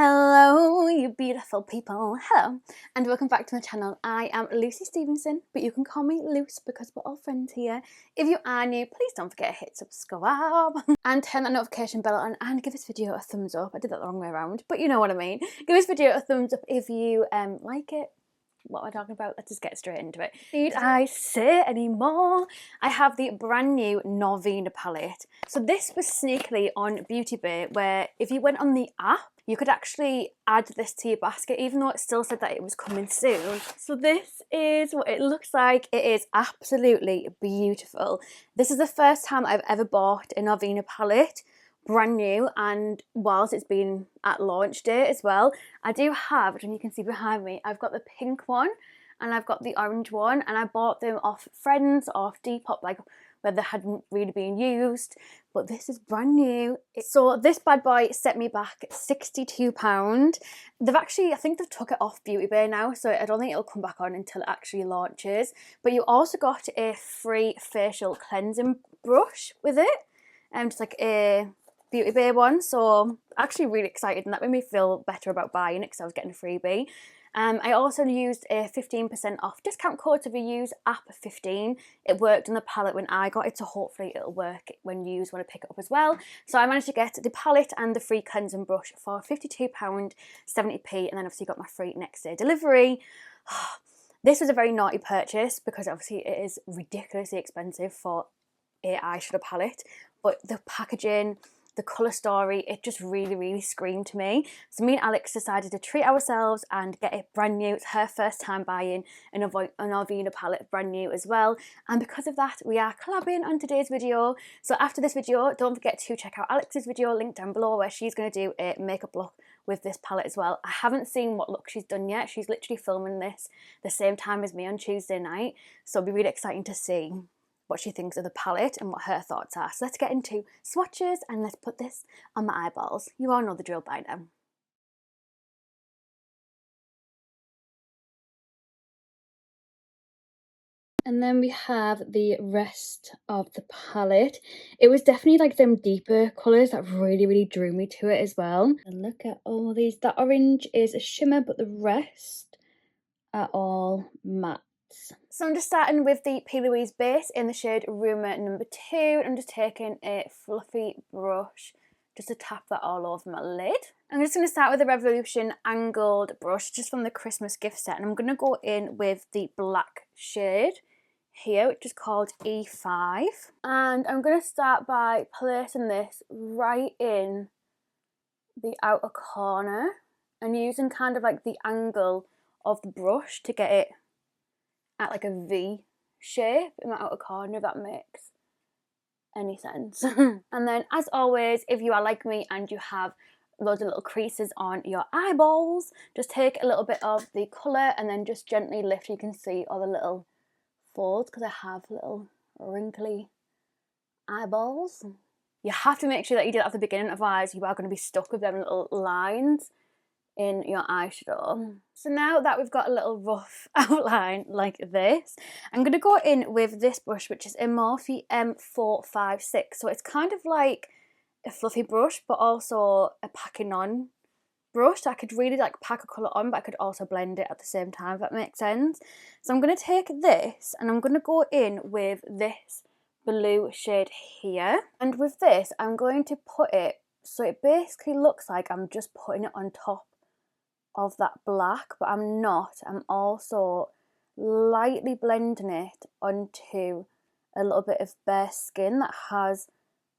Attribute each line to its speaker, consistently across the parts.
Speaker 1: Hello, you beautiful people. Hello, and welcome back to my channel. I am Lucy Stephenson, but you can call me Luce because we're all friends here. If you are new, please don't forget to hit subscribe and turn that notification bell on and give this video a thumbs up. I did that the wrong way around, but you know what I mean. Give this video a thumbs up if you like it. What am I talking about? Let's just get straight into it. Need I say anymore? I have the brand new Norvina palette. So this was sneakily on Beauty Bay, where if you went on the app, you could actually add this to your basket, even though it still said that it was coming soon. So this is what it looks like. It is absolutely beautiful. This is the first time I've ever bought a Norvina palette, brand new, and whilst it's been at launch day as well. I do have, and you can see behind me, I've got the pink one and I've got the orange one, and I bought them off friends, off Depop, like where they hadn't really been used, but this is brand new. So this bad boy set me back £62. They've actually, I think they've took it off Beauty Bay now, so I don't think it'll come back on until it actually launches. But you also got a free facial cleansing brush with it, and just like a Beauty Bay one, so actually really excited, and that made me feel better about buying it because I was getting a freebie. I also used a 15% off discount code, so if you use app15, it worked on the palette when I got it, so hopefully it'll work when you want to pick it up as well. So I managed to get the palette and the free cleansing brush for £52.70, and then obviously got my free next day delivery. This was a very naughty purchase because obviously it is ridiculously expensive for a eyeshadow palette, but the packaging, the colour story, it just really screamed to me. So me and Alex decided to treat ourselves and get it brand new. It's her first time buying an Norvina palette brand new as well, and because of that we are collabing on today's video. So after this video, don't forget to check out Alex's video linked down below, where she's going to do a makeup look with this palette as well. I haven't seen what look she's done yet. She's literally filming this the same time as me on Tuesday night, so it'll be really exciting to see what she thinks of the palette and what her thoughts are. So let's get into swatches and let's put this on my eyeballs. You all know the drill by now. And then we have the rest of the palette. It was definitely like them deeper colours that really drew me to it as well. And look at all these. That orange is a shimmer, but the rest are all matte. So I'm just starting with the P. Louise base in the shade Rumour number 2. I'm just taking a fluffy brush just to tap that all over my lid. I'm just going to start with the Revolution angled brush just from the Christmas gift set, and I'm going to go in with the black shade here, which is called E5. And I'm going to start by placing this right in the outer corner and using kind of like the angle of the brush to get it at like a V shape in my outer corner, if that makes any sense. And then as always, if you are like me and you have loads of little creases on your eyeballs, just take a little bit of the colour and then just gently lift. You can see all the little folds because I have little wrinkly eyeballs. You have to make sure that you do it at the beginning, otherwise you are going to be stuck with them little lines in your eyeshadow. So now that we've got a little rough outline like this, I'm going to go in with this brush, which is a Morphe M456. So it's kind of like a fluffy brush, but also a packing on brush. I could really like pack a colour on, but I could also blend it at the same time, if that makes sense. So I'm going to take this and I'm going to go in with this blue shade here. And with this, I'm going to put it, so it basically looks like I'm just putting it on top of that black, but I'm not. I'm also lightly blending it onto a little bit of bare skin that has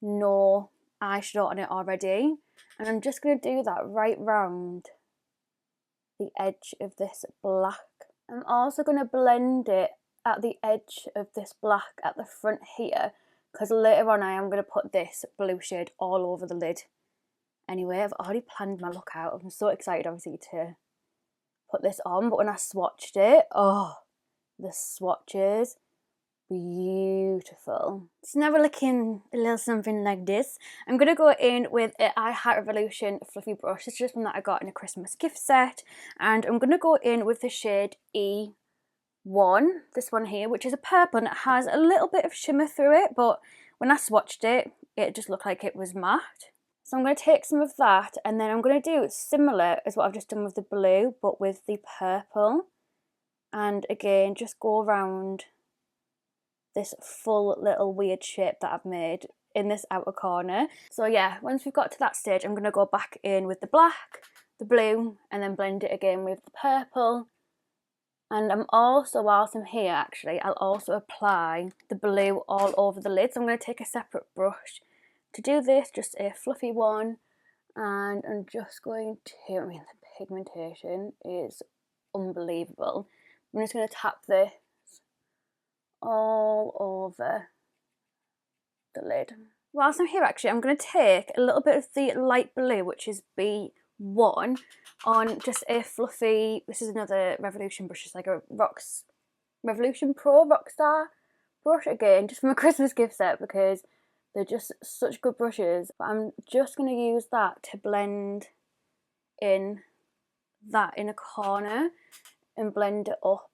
Speaker 1: no eyeshadow on it already, and I'm just going to do that right round the edge of this black. I'm also going to blend it at the edge of this black at the front here, because later on I am going to put this blue shade all over the lid. Anyway, I've already planned my look out. I'm so excited obviously to put this on, but when I swatched it, oh, the swatches, beautiful. It's never looking a little something like this. I'm going to go in with an I Heart Revolution fluffy brush. It's just one that I got in a Christmas gift set, and I'm going to go in with the shade E1, this one here, which is a purple and it has a little bit of shimmer through it, but when I swatched it, it just looked like it was matte. So I'm going to take some of that, and then I'm going to do similar as what I've just done with the blue, but with the purple. And again, just go around this full little weird shape that I've made in this outer corner. So yeah, once we've got to that stage, I'm going to go back in with the black, the blue, and then blend it again with the purple. And I'm also, whilst I'm here actually, I'll also apply the blue all over the lid. So I'm going to take a separate brush to do this, just a fluffy one. And I'm just going to, I mean, the pigmentation is unbelievable. I'm just going to tap this all over the lid. Whilst I'm here actually, I'm going to take a little bit of the light blue, which is B1, on just a fluffy, this is another Revolution brush, it's like a Revolution Pro Rockstar brush, again, just from a Christmas gift set, because they're just such good brushes. But I'm just going to use that to blend in that inner corner and blend it up.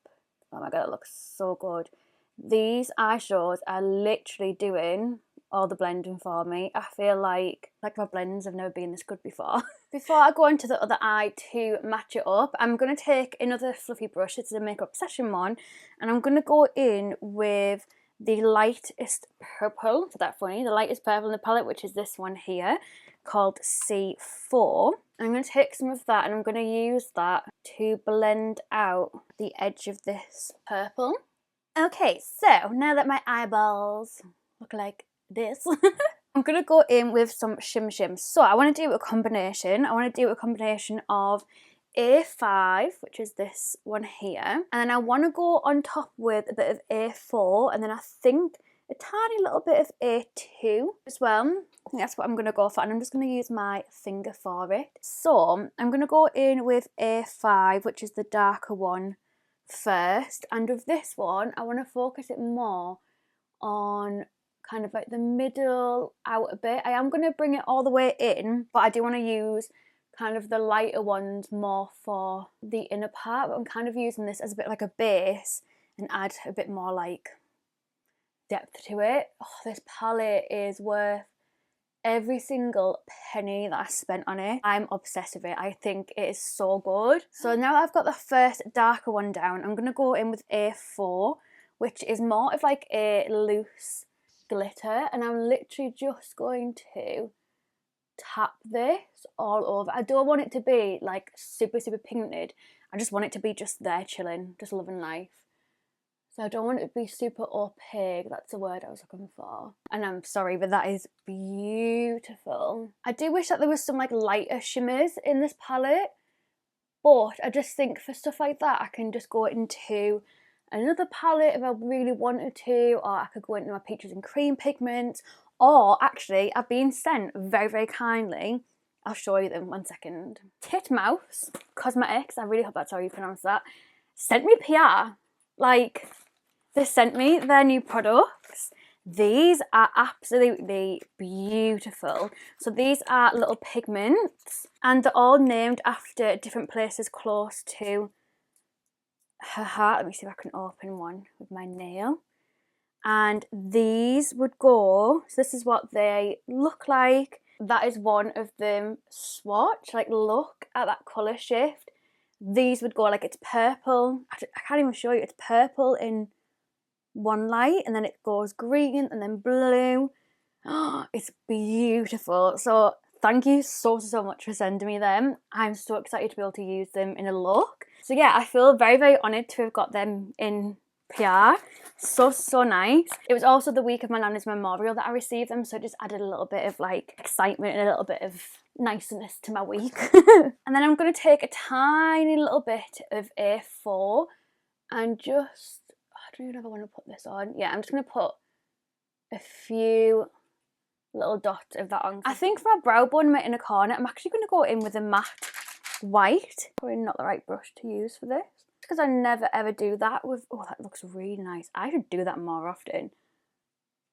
Speaker 1: Oh my god, it looks so good. These eyeshadows are literally doing all the blending for me. I feel like my blends have never been this good before. Before I go into the other eye to match it up, I'm going to take another fluffy brush. It's a Makeup Obsession one, and I'm going to go in with the lightest purple, so that's funny, the lightest purple in the palette, which is this one here, called C4. I'm going to take some of that and I'm going to use that to blend out the edge of this purple. Okay, so now that my eyeballs look like this, I'm going to go in with some Shim Shims. So I want to do a combination. I want to do a combination of A5, which is this one here, and then I want to go on top with a bit of A4, and then I think a tiny little bit of A2 as well. I think that's what I'm going to go for, and I'm just going to use my finger for it. So I'm going to go in with A5, which is the darker one, first, and with this one I want to focus it more on kind of like the middle outer bit. I am going to bring it all the way in, but I do want to use kind of the lighter ones more for the inner part. But I'm kind of using this as a bit like a base and add a bit more like depth to it. Oh, this palette is worth every single penny that I spent on it. I'm obsessed with it. I think it is so good. So now I've got the first darker one down, I'm going to go in with A4, which is more of like a loose glitter, and I'm literally just going to tap this all over. I don't want it to be like super pigmented. I just want it to be just there chilling, just loving life. So I don't want it to be super opaque, that's the word I was looking for. And I'm sorry, but that is beautiful. I do wish that there was some like lighter shimmers in this palette, but I just think for stuff like that I can just go into another palette if I really wanted to, or I could go into my Peaches and Cream pigments. Or actually, I've been sent very kindly, I'll show you them 1 second. Titmouse Cosmetics, I really hope that's how you pronounce that, sent me PR. Like, they sent me their new products. These are absolutely beautiful. So these are little pigments, and they're all named after different places close to her heart. Let me see if I can open one with my nail. And these would go, so this is what they look like. That is one of them. Swatch, like look at that colour shift. These would go like, it's purple, I can't even show you, it's purple in one light, and then it goes green and then blue. Oh, it's beautiful. So thank you so much for sending me them. I'm so excited to be able to use them in a look. So yeah, I feel very honoured to have got them in PR. So nice. It was also the week of my nana's memorial that I received them, so it just added a little bit of like excitement and a little bit of niceness to my week. And then I'm going to take a tiny little bit of A4 and just, I don't even know if I want to put this on. Yeah, I'm just going to put a few little dots of that on. I think for my brow bone, my inner corner, I'm actually going to go in with a matte white. Probably not the right brush to use for this, because I never ever do that with, oh, that looks really nice. I should do that more often.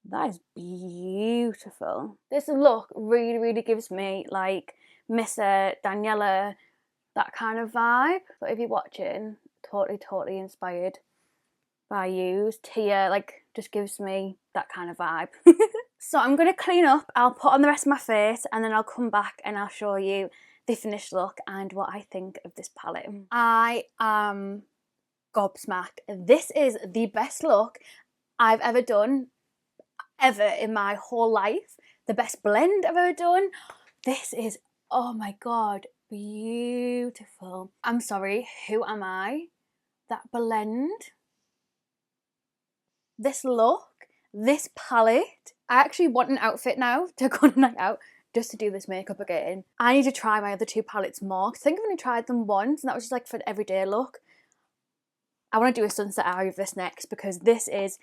Speaker 1: That is beautiful. This look really gives me like Miss Daniela, that kind of vibe. But if you're watching, totally inspired by you. Tia, like, just gives me that kind of vibe. So I'm going to clean up, I'll put on the rest of my face, and then I'll come back and I'll show you the finished look and what I think of this palette. I am gobsmacked. This is the best look I've ever done, ever in my whole life. The best blend I've ever done. This is, oh my god, beautiful. I'm sorry, who am I? That blend, this look, this palette. I actually want an outfit now to go on a night out just to do this makeup again. I need to try my other two palettes more, because I think I've only tried them once and that was just like for an everyday look. I want to do a sunset eye of this next because this is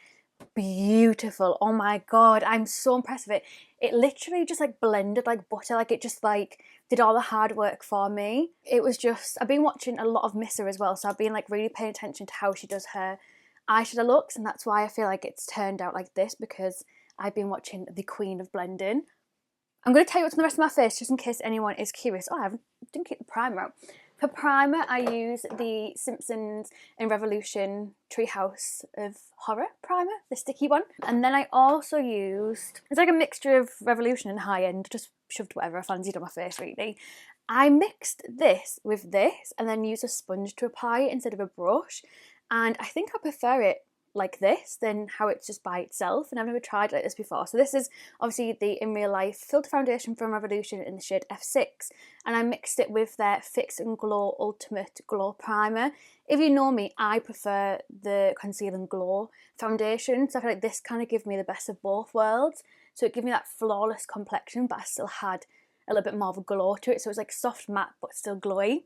Speaker 1: beautiful. Oh my god, I'm so impressed with it. It literally just like blended like butter, like it just like did all the hard work for me. It was just, I've been watching a lot of Missa as well, so I've been like really paying attention to how she does her eyeshadow looks, and that's why I feel like it's turned out like this, because I've been watching the queen of blending. I'm going to tell you what's on the rest of my face just in case anyone is curious. Oh, I didn't keep the primer out. For primer, I use the Simpsons in Revolution Treehouse of Horror primer, the sticky one. And then I also used, it's like a mixture of Revolution and High End, just shoved whatever I fancied on my face really. I mixed this with this and then used a sponge to apply it instead of a brush. And I think I prefer it like this than how it's just by itself, and I've never tried like this before. So this is obviously the In Real Life Filter Foundation from Revolution in the shade F6, and I mixed it with their Fix and Glow Ultimate Glow Primer. If you know me, I prefer the Conceal and Glow foundation, so I feel like this kind of gives me the best of both worlds. So it gave me that flawless complexion, but I still had a little bit more of a glow to it, so it was like soft matte but still glowy.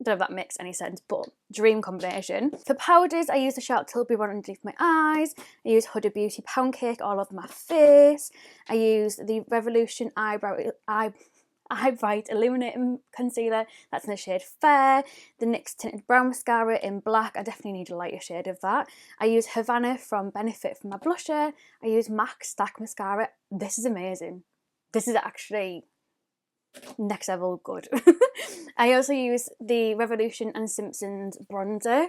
Speaker 1: Don't know if that makes any sense, but dream combination. For powders, I use the Charlotte Tilbury one underneath my eyes. I use Huda Beauty Pound Cake all over my face. I use the Revolution Eye Bright Illuminating Concealer. That's in the shade Fair. The NYX Tinted Brown Mascara in black. I definitely need a lighter shade of that. I use Hervana from Benefit for my blusher. I use MAC Stack Mascara. This is amazing. This is actually next level good. I also use the Revolution and Simpsons bronzer.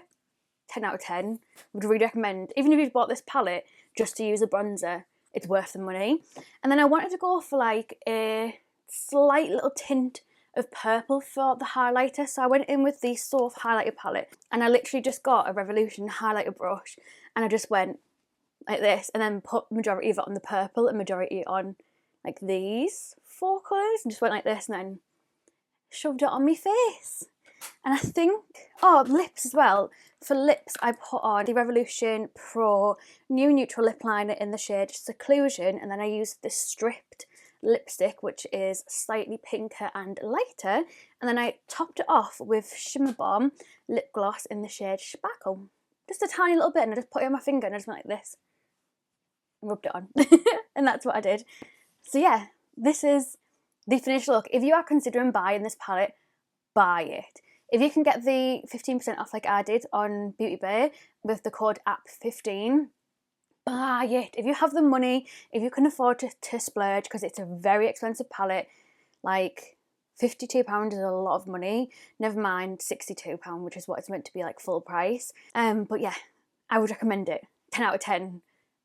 Speaker 1: 10 out of 10. Would really recommend, even if you've bought this palette just to use a bronzer, it's worth the money. And then I wanted to go for like a slight little tint of purple for the highlighter, so I went in with the Soft highlighter palette, and I literally just got a Revolution highlighter brush and I just went like this and then put majority of it on the purple and majority on like these 4 colours, and just went like this and then shoved it on my face. And I think, oh, lips as well. For lips, I put on the Revolution Pro New Neutral Lip Liner in the shade Seclusion, and then I used this stripped lipstick, which is slightly pinker and lighter, and then I topped it off with Shimmer Bomb lip gloss in the shade Sparkle. Just a tiny little bit, and I just put it on my finger and I just went like this and rubbed it on. And that's what I did. So yeah, this is the finished look. If you are considering buying this palette, buy it. If you can get the 15% off like I did on Beauty Bay with the code APP15, buy it. If you have the money, if you can afford to splurge, because it's a very expensive palette, like £52 is a lot of money, never mind £62, which is what it's meant to be like full price. But yeah, I would recommend it. 10 out of 10.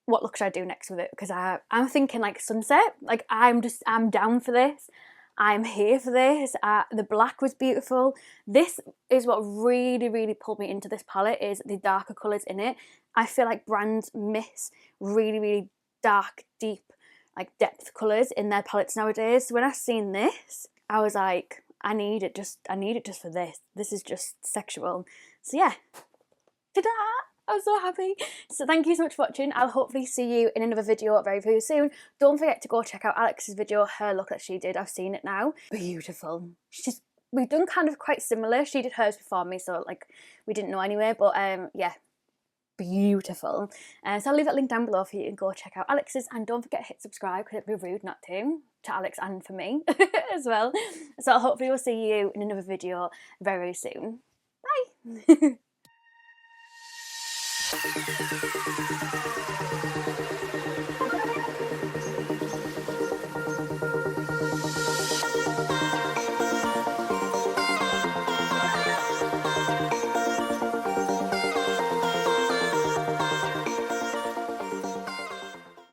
Speaker 1: What look should I do next with it? Because I'm thinking like sunset. Like I'm down for this. I'm here for this. The black was beautiful. This is what really, really pulled me into this palette, is the darker colours in it. I feel like brands miss really, really dark, deep, like depth colours in their palettes nowadays. So when I seen this, I was like, I need it just for this. This is just sexual. So yeah, ta-da! I'm so happy. So thank you so much for watching. I'll hopefully see you in another video very, very soon. Don't forget to go check out Alex's video, her look that she did. I've seen it now. Beautiful. We've done kind of quite similar. She did hers before me, so like we didn't know anyway. But yeah, beautiful. So I'll leave that link down below for you to go check out Alex's, and don't forget to hit subscribe because it'd be rude not to Alex and for me as well. So hopefully we'll see you in another video very, very soon. Bye.